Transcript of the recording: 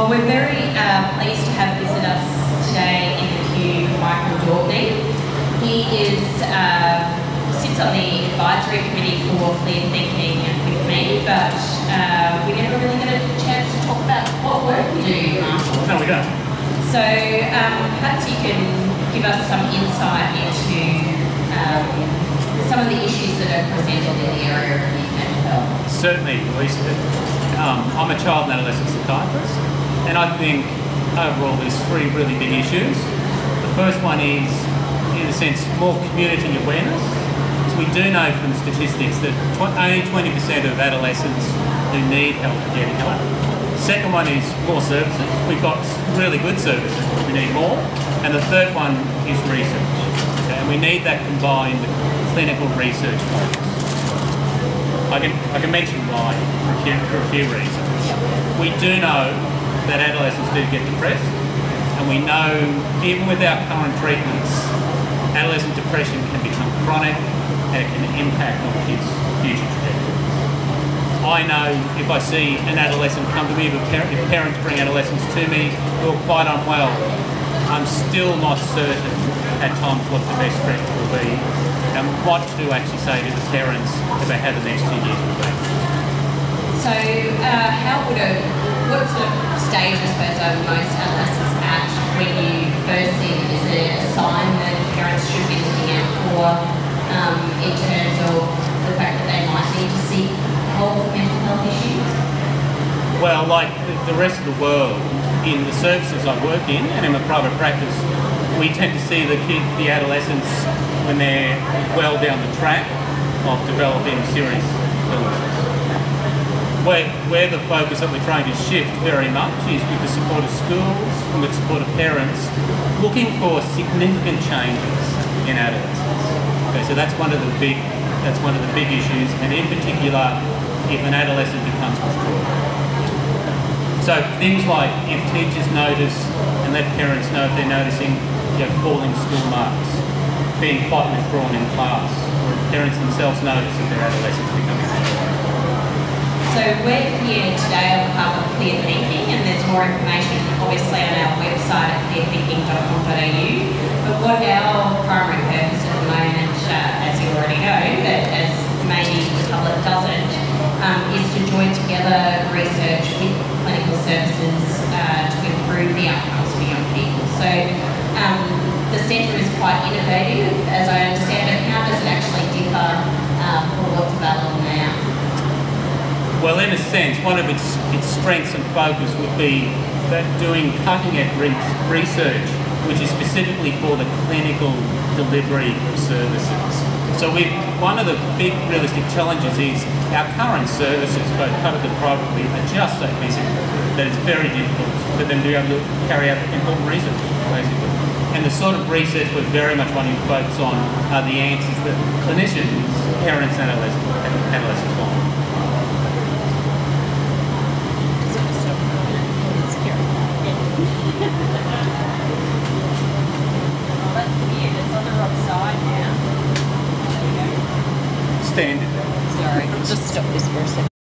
Well, we're very pleased to have visit us today in the Cube, Michael Daubney. He sits on the advisory committee for ClearThinking with me, but we never really get a chance to talk about what work we do, Michael. No, we don't. So perhaps you can give us some insight into some of the issues that are presented in the area of youth mental health. Certainly, Lisa. I'm a child and adolescent psychiatrist, and I think overall there's three really big issues. The first one is, in a sense, more community awareness. So we do know from statistics that only 20% of adolescents who need help are getting help. The second one is more services. We've got really good services, but we need more. And the third one is research. Okay? And we need that combined clinical research focus. I can mention why for a few reasons. We do know that adolescents do get depressed, and we know even with our current treatments, adolescent depression can become chronic and it can impact on kids' future trajectories. I know if I see an adolescent come to me, if parents bring adolescents to me who are quite unwell, I'm still not certain at times what the best treatment will be and what to actually say to the parents about how the next 2 years will be. So what sort of stage, I suppose, are most adolescents at when you first see them? Is it a sign that parents should be looking out for in terms of the fact that they might need to seek help with mental health issues? Well, like the rest of the world, in the services I work in and in my private practice, we tend to see the adolescents when they're well down the track of developing serious illnesses. Where the focus that we're trying to shift very much is with the support of schools and with the support of parents, looking for significant changes in adolescents. Okay, so that's one of the big issues, and in particular, if an adolescent becomes withdrawn. So things like if teachers notice and let parents know if they're noticing falling school marks, being quite withdrawn in class, or if parents themselves notice that their adolescents becoming withdrawn. So we're here today on behalf of ClearThinking, and there's more information obviously on our website at clearthinking.com.au. But what our primary purpose at the moment, as you already know, but as maybe the public doesn't, is to join together research with clinical services to improve the outcomes for young people. So the centre is quite innovative, as I understand it. How does it actually differ from what's available now? Well, in a sense, one of its strengths and focus would be that doing cutting-edge research, which is specifically for the clinical delivery of services. So one of the big realistic challenges is our current services, both public and privately, are just so busy that it's very difficult for them to be able to carry out important research, basically. And the sort of research we're very much wanting to focus on are the answers that clinicians, parents and adolescents want. Standard. Sorry, just stop this for a second.